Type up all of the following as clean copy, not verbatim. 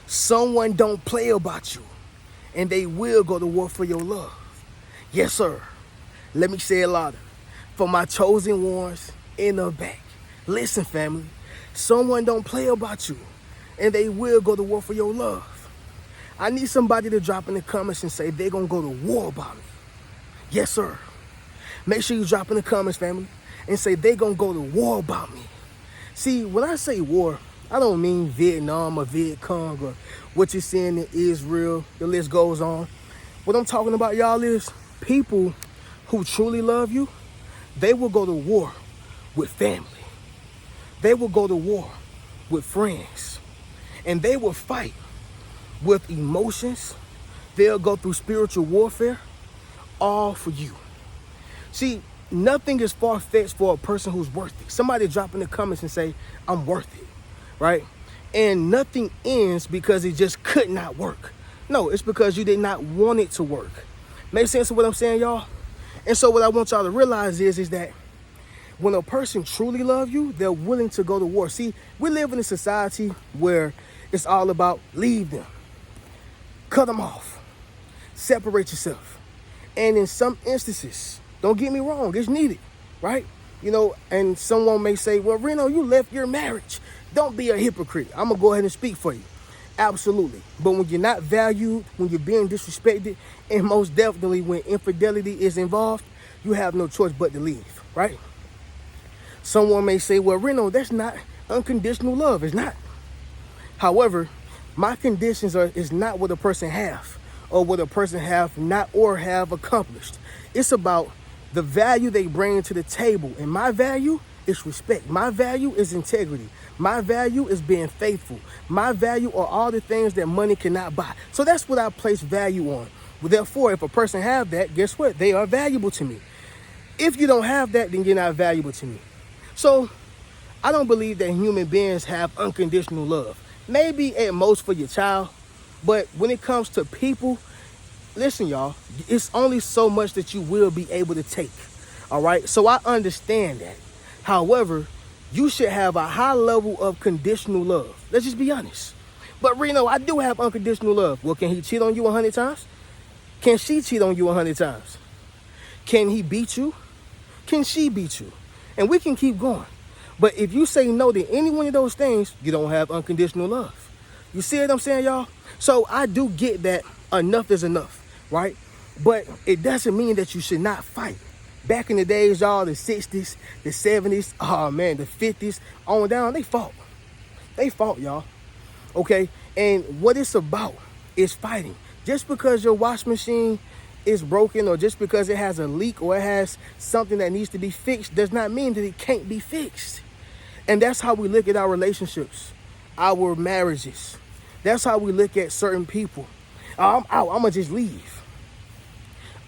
Someone don't play about you, and they will go to war for your love. Yes, sir. Let me say it louder. For my chosen ones in the back. Listen, family. Someone don't play about you, and they will go to war for your love. I need somebody to drop in the comments and say they're going to go to war about me. Yes, sir. Make sure you drop in the comments, family, and say they're going to go to war about me. See, when I say war, I don't mean Vietnam or Viet Cong or what you're seeing in Israel. The list goes on. What I'm talking about, y'all, is people who truly love you, they will go to war with family. They will go to war with friends. And they will fight with emotions. They'll go through spiritual warfare, all for you. See, nothing is far-fetched for a person who's worth it. Somebody drop in the comments and say, I'm worth it, right? And nothing ends because it just could not work. No, it's because you did not want it to work. Make sense of what I'm saying, y'all? And so what I want y'all to realize is that when a person truly loves you, they're willing to go to war. See, we live in a society where it's all about leave them, cut them off, separate yourself. And in some instances, don't get me wrong, it's needed, right? You know, and someone may say, well, Reno, you left your marriage. Don't be a hypocrite. I'm going to go ahead and speak for you. Absolutely. But when you're not valued, when you're being disrespected, and most definitely when infidelity is involved, you have no choice but to leave, right? Someone may say, well, Reno, that's not unconditional love. It's not. However, my conditions is not what a person have or what a person have not or have accomplished. It's about the value they bring to the table. And my value is respect. My value is integrity. My value is being faithful. My value are all the things that money cannot buy. So that's what I place value on. Therefore, if a person have that, guess what? They are valuable to me. If you don't have that, then you're not valuable to me. So I don't believe that human beings have unconditional love. Maybe at most for your child, but when it comes to people, listen, y'all, it's only so much that you will be able to take. All right. So I understand that. However, you should have a high level of conditional love. Let's just be honest. But Reno, I do have unconditional love. Well, can he cheat on you 100 times? Can she cheat on you 100 times? Can he beat you? Can she beat you? And we can keep going. But if you say no to any one of those things, you don't have unconditional love. You see what I'm saying, y'all? So I do get that enough is enough, right? But it doesn't mean that you should not fight. Back in the days, y'all, the 60s, the 70s, oh man, the 50s, on down, they fought. They fought, y'all. Okay? And what it's about is fighting. Just because your wash machine is broken or just because it has a leak or it has something that needs to be fixed does not mean that it can't be fixed. And that's how we look at our relationships, our marriages. That's how we look at certain people. I'm out. I'm going to just leave.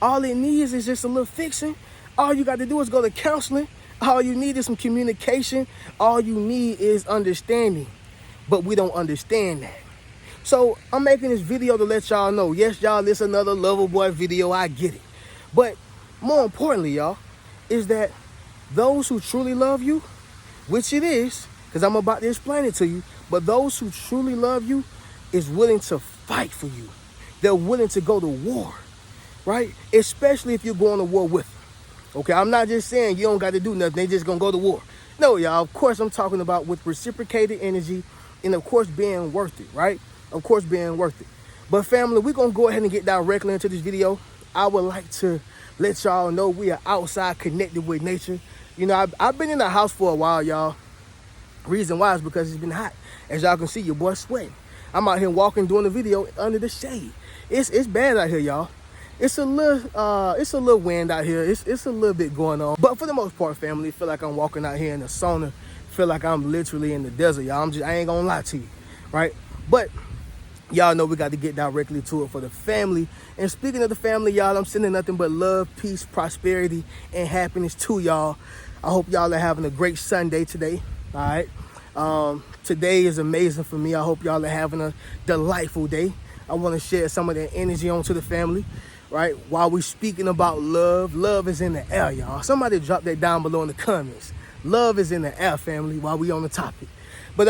All it needs is just a little fixing. All you got to do is go to counseling. All you need is some communication. All you need is understanding. But we don't understand that. So I'm making this video to let y'all know, yes, y'all, this is another lover boy video. I get it. But more importantly, y'all, is that those who truly love you, which it is, because I'm about to explain it to you, but those who truly love you is willing to fight for you. They're willing to go to war, right? Especially if you're going to war with them. Okay, I'm not just saying you don't got to do nothing. They just going to go to war. No, y'all, of course I'm talking about with reciprocated energy and, of course, being worth it, right? Of course, being worth it. But family, we're going to go ahead and get directly into this video. I would like to let y'all know we are outside connected with nature. You know, I've been in the house for a while, y'all. Reason why is because it's been hot. As y'all can see, your boy's sweating. I'm out here walking, doing the video under the shade. It's bad out here, y'all. It's a little wind out here. It's a little bit going on. But for the most part, family, I feel like I'm walking out here in the sauna. Feel like I'm literally in the desert, y'all. I ain't gonna lie to you, right? But y'all know we got to get directly to it for the family. And speaking of the family, y'all, I'm sending nothing but love, peace, prosperity, and happiness to y'all. I hope y'all are having a great Sunday today. All right. Today is amazing for me. I hope y'all are having a delightful day. I want to share some of that energy onto the family, right? While we're speaking about love, love is in the air, y'all. Somebody drop that down below in the comments. Love is in the air, family, while we on the topic. But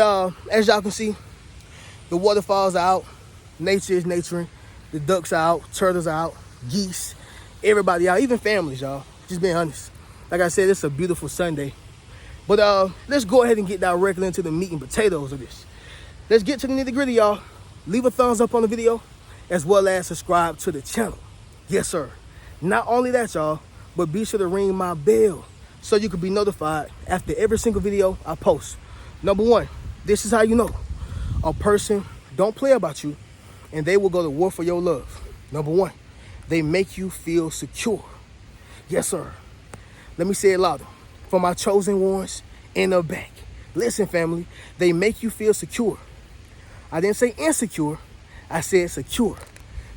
as y'all can see, The waterfalls are out. Nature is naturing. The ducks are out. Turtles are out. Geese. Everybody out. Even families, y'all. Just being honest. Like I said, it's a beautiful Sunday. But let's go ahead and get directly into the meat and potatoes of this. Let's get to the nitty gritty, y'all. Leave a thumbs up on the video, as well as subscribe to the channel. Yes, sir. Not only that, y'all, but be sure to ring my bell so you can be notified after every single video I post. Number one, this is how you know a person don't play about you and they will go to war for your love. Number one, they make you feel secure. Yes, sir. Let me say it louder. For my chosen ones in the back. Listen, family, they make you feel secure. I didn't say insecure. I said secure.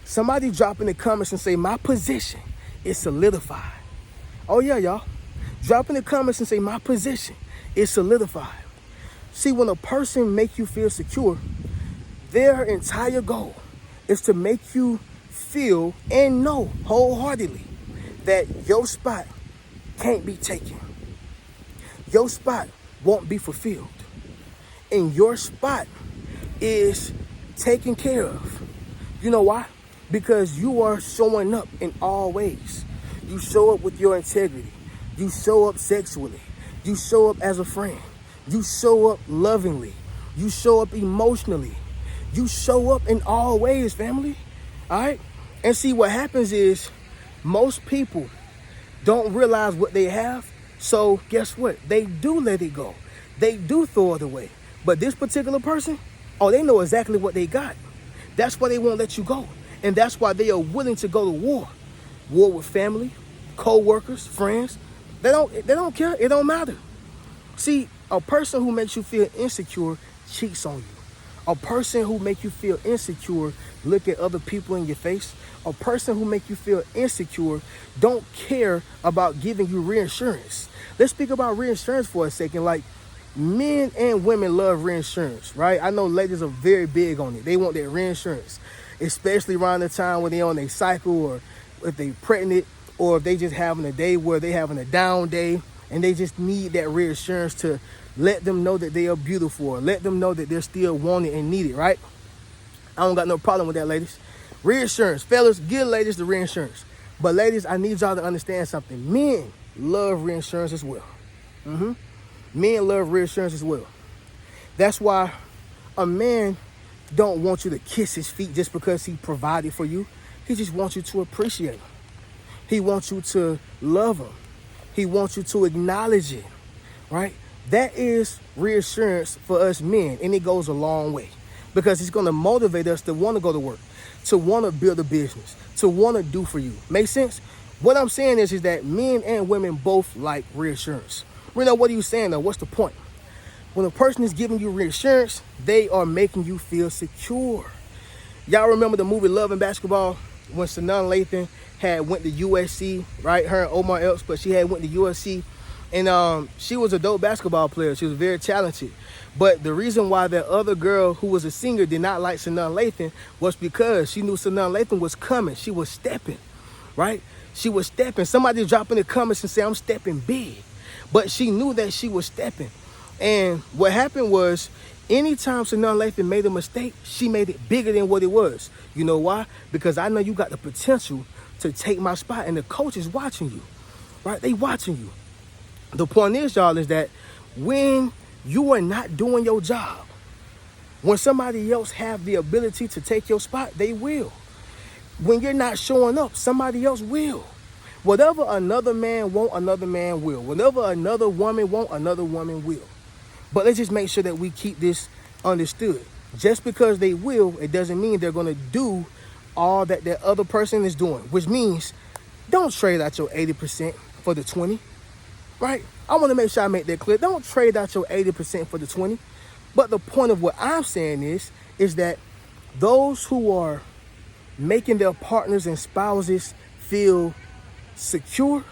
Somebody drop in the comments and say, my position is solidified. Oh, yeah, y'all. Drop in the comments and say, my position is solidified. See, when a person make you feel secure, their entire goal is to make you feel and know wholeheartedly that your spot can't be taken. Your spot won't be fulfilled. And your spot is taken care of. You know why? Because you are showing up in all ways. You show up with your integrity. You show up sexually. You show up as a friend. You show up lovingly. You show up emotionally. You show up in all ways, family. All right? And see, what happens is most people don't realize what they have. So guess what? They do let it go. They do throw it away. But this particular person, oh, they know exactly what they got. That's why they won't let you go. And that's why they are willing to go to war. War with family, co-workers, friends. They don't care. It don't matter. See, a person who makes you feel insecure cheats on you. A person who makes you feel insecure look at other people in your face. A person who makes you feel insecure don't care about giving you reassurance. Let's speak about reassurance for a second. Like, men and women love reassurance, right? I know ladies are very big on it. They want that reassurance, especially around the time when they're on their cycle, or if they're pregnant, or if they just having a day where they having a down day and they just need that reassurance to let them know that they are beautiful, or let them know that they're still wanted and needed, right? I don't got no problem with that, ladies. Reassurance. Fellas, give ladies the reassurance. But ladies, I need y'all to understand something. Men love reassurance as well. Men love reassurance as well. That's why a man don't want you to kiss his feet just because he provided for you. He just wants you to appreciate him. He wants you to love him. He wants you to acknowledge it, right? That is reassurance for us men, and it goes a long way because it's going to motivate us to want to go to work, to want to build a business, to want to do for you. Make sense? What I'm saying is that men and women both like reassurance. Reno, what are you saying though? What's the point? When a person is giving you reassurance, they are making you feel secure. Y'all remember the movie Love and Basketball when Sanaa Lathan had went to USC, right? Her and Omar Epps, but she had went to USC. And she was a dope basketball player. She was very talented. But the reason why that other girl who was a singer did not like Sanaa Lathan was because she knew Sanaa Lathan was coming. She was stepping, right? She was stepping. Somebody drop in the comments and say, I'm stepping big. But she knew that she was stepping. And what happened was, anytime Sanaa Lathan made a mistake, she made it bigger than what it was. You know why? Because I know you got the potential to take my spot, and the coach is watching you, right? They watching you. The point is, y'all, is that when you are not doing your job, when somebody else have the ability to take your spot, they will. When you're not showing up, somebody else will. Whatever another man want, another man will. Whatever another woman want, another woman will. But let's just make sure that we keep this understood. Just because they will, it doesn't mean they're going to do all that that other person is doing, which means don't trade out your 80% for the 20, right? I want to make sure I make that clear. Don't trade out your 80% for the 20. But the point of what I'm saying is that those who are making their partners and spouses feel secure,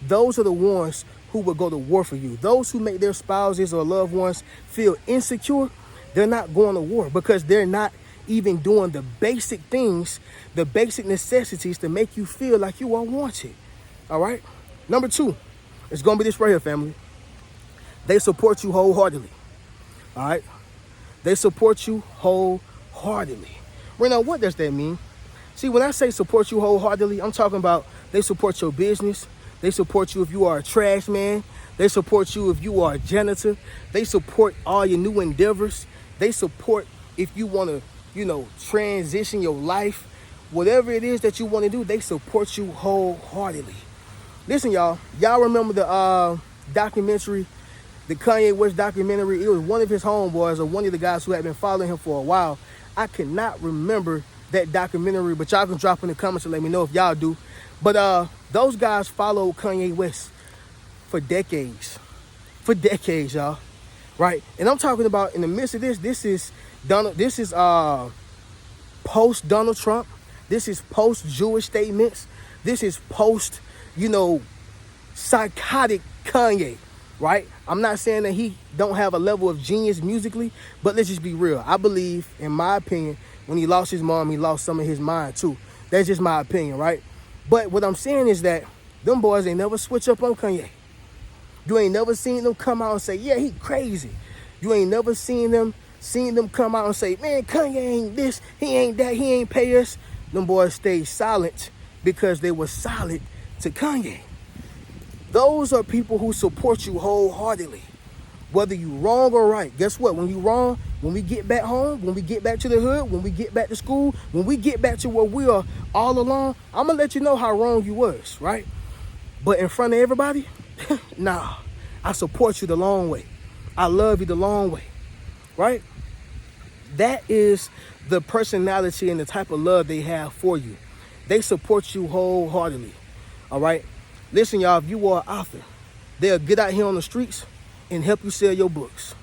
those are the ones who will go to war for you. Those who make their spouses or loved ones feel insecure, they're not going to war because they're not even doing the basic things, the basic necessities to make you feel like you are wanted. All right? Number two, it's going to be this right here, family. They support you wholeheartedly. All right? They support you wholeheartedly. wholeheartedly. Reno, what does that mean? See, when I say support you wholeheartedly, I'm talking about they support your business. They support you if you are a trash man. They support you if you are a janitor. They support all your new endeavors. They support if you want to, transition your life. Whatever it is that you want to do, they support you wholeheartedly. Listen, y'all. Y'all remember the documentary, the Kanye West documentary? It was one of his homeboys or one of the guys who had been following him for a while. I cannot remember that documentary, but y'all can drop in the comments and let me know if y'all do. But those guys followed Kanye West for decades. For decades, y'all. Right? And I'm talking about in the midst of this is post Donald Trump. This is post Jewish statements. This is post, psychotic Kanye. Right? I'm not saying that he don't have a level of genius musically, but let's just be real. I believe, in my opinion, when he lost his mom, he lost some of his mind too. That's just my opinion, right? But what I'm saying is that them boys ain't never switch up on Kanye. You ain't never seen them come out and say, yeah, he crazy. You ain't never seen them come out and say, man, Kanye ain't this, he ain't that, he ain't pay us. Them boys stayed silent because they were solid to Kanye. Those are people who support you wholeheartedly. Whether you wrong or right. Guess what? When you wrong, when we get back home, when we get back to the hood, when we get back to school, when we get back to where we are all along, I'm going to let you know how wrong you was, right? But in front of everybody, nah. I support you the long way. I love you the long way, right? That is the personality and the type of love they have for you. They support you wholeheartedly, all right? Listen, y'all, if you are an author, they'll get out here on the streets and help you sell your books.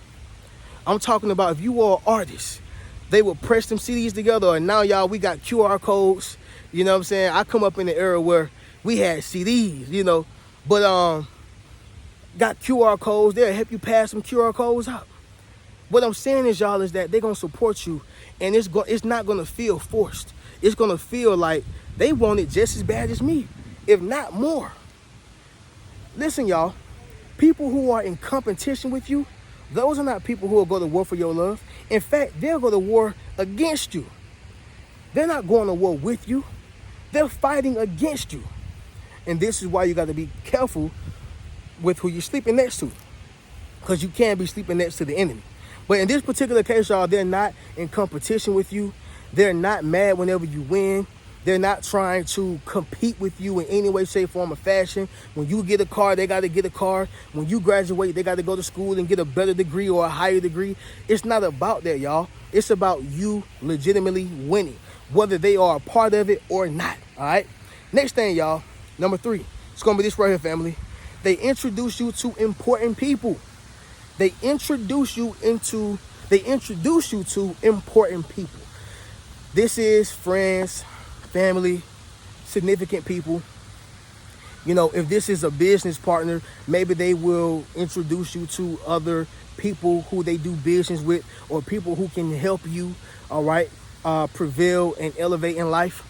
I'm talking about if you are an artist, they will press them CDs together, and now, y'all, we got QR codes. You know what I'm saying? I come up in the era where we had CDs, but got QR codes. They'll help you pass some QR codes out. What I'm saying is, y'all, is that they're going to support you, and it's not going to feel forced. It's going to feel like they want it just as bad as me, if not more. Listen, y'all, people who are in competition with you, those are not people who will go to war for your love. In fact, they'll go to war against you. They're not going to war with you. They're fighting against you. And this is why you got to be careful with who you're sleeping next to, because you can't be sleeping next to the enemy. But in this particular case, y'all, they're not in competition with you. They're not mad whenever you win. They're not trying to compete with you in any way, shape, form, or fashion. When you get a car, they got to get a car. When you graduate, they got to go to school and get a better degree or a higher degree. It's not about that, y'all. It's about you legitimately winning, whether they are a part of it or not, all right? Next thing, y'all, number 3. It's going to be this right here, family. They introduce you to important people. They introduce you to important people. This is friends, family, significant people. If this is a business partner, maybe they will introduce you to other people who they do business with, or people who can help you, all right, prevail and elevate in life.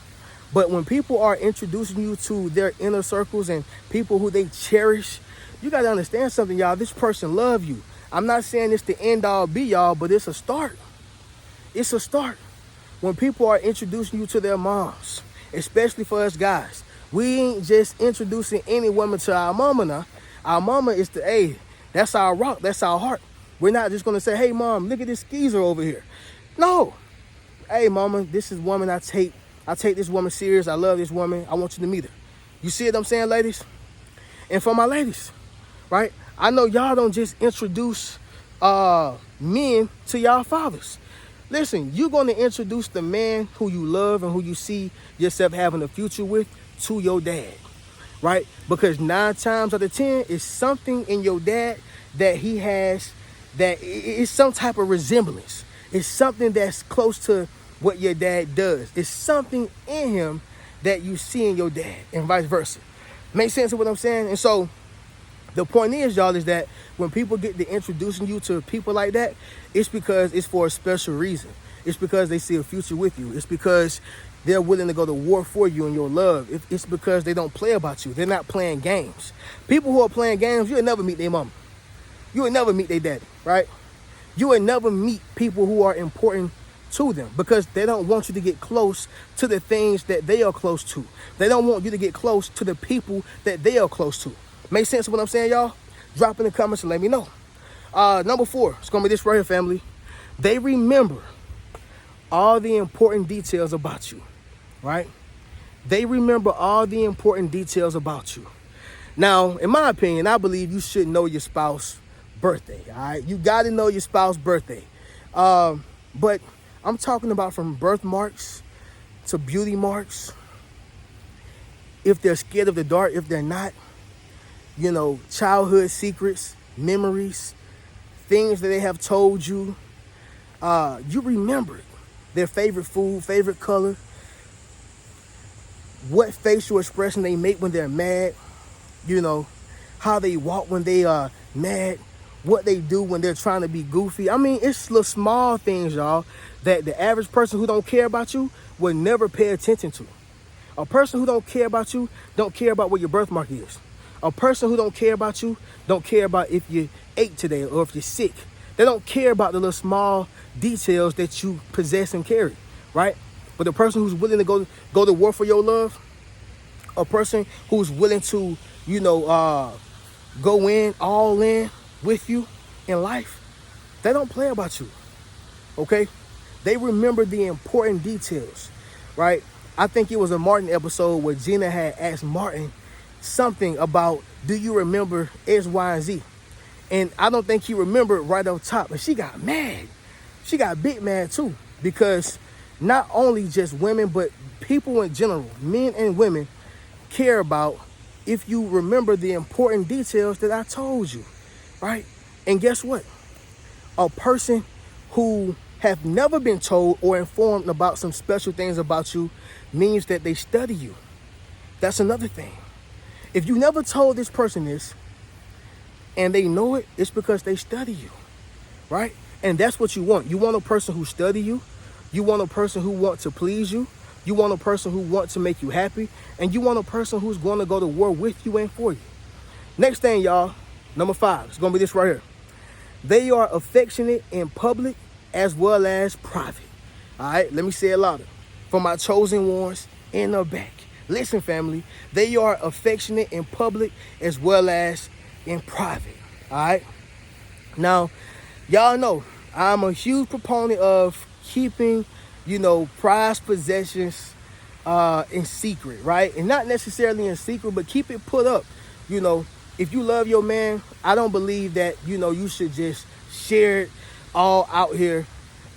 But when people are introducing you to their inner circles and people who they cherish, you got to understand something, y'all. This person love you. I'm not saying it's the end all be all, but it's a start. It's a start. When people are introducing you to their moms, especially for us guys, we ain't just introducing any woman to our mama now. Our mama is that's our rock, that's our heart. We're not just gonna say, hey mom, look at this skeezer over here. No. Hey mama, this is woman I take this woman serious. I love this woman. I want you to meet her. You see what I'm saying, ladies? And for my ladies, right? I know y'all don't just introduce men to y'all fathers. Listen, you're going to introduce the man who you love and who you see yourself having a future with to your dad, right? Because 9 times out of 10, it's something in your dad that he has that is some type of resemblance. It's something that's close to what your dad does. It's something in him that you see in your dad and vice versa. Make sense of what I'm saying? And so the point is, y'all, is that when people get to introducing you to people like that, it's because it's for a special reason. It's because they see a future with you. It's because they're willing to go to war for you and your love. It's because they don't play about you. They're not playing games. People who are playing games, you'll never meet their mama. You will never meet their daddy, right? You will never meet people who are important to them because they don't want you to get close to the things that they are close to. They don't want you to get close to the people that they are close to. Make sense of what I'm saying, y'all? Drop in the comments and let me know. Number 4, it's going to be this right here, family. They remember all the important details about you, right? They remember all the important details about you. Now, in my opinion, I believe you should know your spouse's birthday, all right? You got to know your spouse's birthday. But I'm talking about from birthmarks to beauty marks. If they're scared of the dark, if they're not, childhood secrets, memories, things that they have told you, you remember it. Their favorite food, favorite color, what facial expression they make when they're mad, how they walk when they are mad, what they do when they're trying to be goofy. I mean, it's little small things, y'all, that the average person who don't care about you will never pay attention to. A person who don't care about you don't care about what your birthmark is. A person who don't care about you don't care about if you ate today or if you're sick. They don't care about the little small details that you possess and carry, right? But the person who's willing to go to war for your love, a person who's willing to, go in, all in with you in life, they don't play about you, okay? They remember the important details, right? I think it was a Martin episode where Gina had asked Martin something about, do you remember X, Y, and Z? And I don't think he remembered right off top. And she got mad. She got big mad too. Because not only just women, but people in general, men and women, care about if you remember the important details that I told you, right? And guess what? A person who have never been told or informed about some special things about you means that they study you. That's another thing. If you never told this person this, and they know it, it's because they study you, right? And that's what you want. You want a person who study you. You want a person who wants to please you. You want a person who wants to make you happy. And you want a person who's going to go to war with you and for you. Next thing, y'all, number 5, it's going to be this right here. They are affectionate in public as well as private. All right, let me say it louder. For my chosen ones in the back. Listen, family, they are affectionate in public as well as in private, all right? Now, y'all know I'm a huge proponent of keeping, prized possessions in secret, right? And not necessarily in secret, but keep it put up. If you love your man, I don't believe that, you should just share it all out here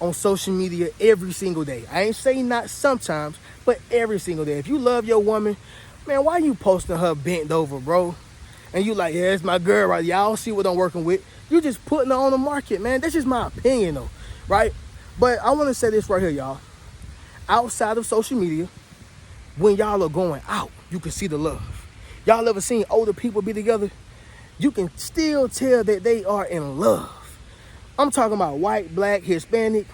on social media every single day. I ain't saying not sometimes, but every single day. If you love your woman, man, why you posting her bent over, bro? And you like, yeah, it's my girl right. Y'all see what I'm working with. You just putting her on the market, man. That's just my opinion, though, right? But I want to say this right here, y'all. Outside of social media, when y'all are going out, you can see the love. Y'all ever seen older people be together? You can still tell that they are in love. I'm talking about white, black, Hispanic.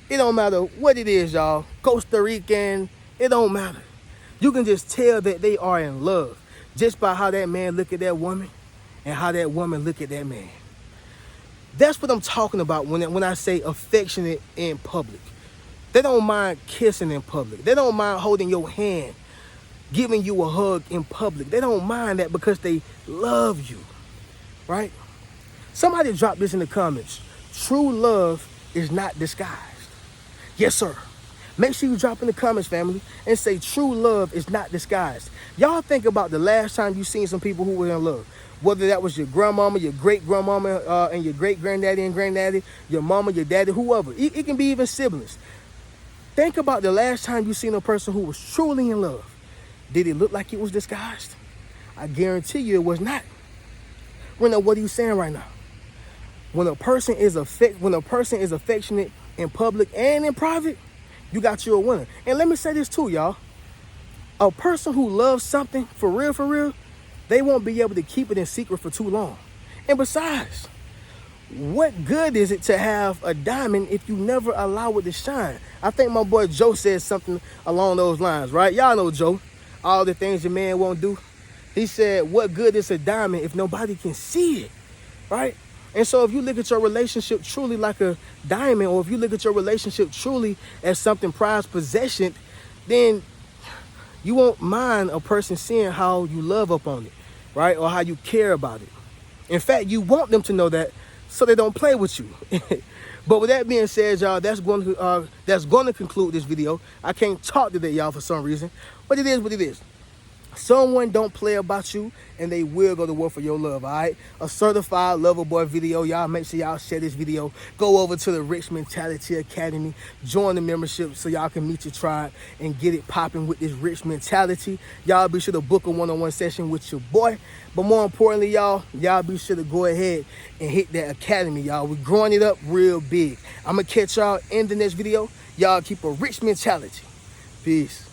It don't matter what it is, y'all. Costa Rican, it don't matter. You can just tell that they are in love just by how that man look at that woman and how that woman look at that man. That's what I'm talking about when I say affectionate in public. They don't mind kissing in public. They don't mind holding your hand, giving you a hug in public. They don't mind that because they love you, right? Somebody drop this in the comments. True love is not disguised. Yes, sir. Make sure you drop in the comments, family, and say true love is not disguised. Y'all think about the last time you seen some people who were in love. Whether that was your grandmama, your great-grandmama, and your great-granddaddy and granddaddy, your mama, your daddy, whoever. It can be even siblings. Think about the last time you seen a person who was truly in love. Did it look like it was disguised? I guarantee you it was not. Rena, what are you saying right now? When a person is affectionate in public and in private, you got you a winner. And let me say this too, y'all. A person who loves something for real, they won't be able to keep it in secret for too long. And besides, what good is it to have a diamond if you never allow it to shine? I think my boy Joe said something along those lines, right? Y'all know Joe. All the things your man won't do. He said, what good is a diamond if nobody can see it, right? And so if you look at your relationship truly like a diamond, or if you look at your relationship truly as something prized possession, then you won't mind a person seeing how you love up on it, right? Or how you care about it. In fact, you want them to know that so they don't play with you. But with that being said, y'all, that's going to conclude this video. I can't talk today, y'all, for some reason. But it is what it is. Someone don't play about you, and they will go to war for your love, all right? A certified lover boy video. Y'all make sure y'all share this video. Go over to the Rich Mentality Academy. Join the membership so y'all can meet your tribe and get it popping with this rich mentality. Y'all be sure to book a one-on-one session with your boy. But more importantly, y'all be sure to go ahead and hit that academy, y'all. We're growing it up real big. I'm going to catch y'all in the next video. Y'all keep a rich mentality. Peace.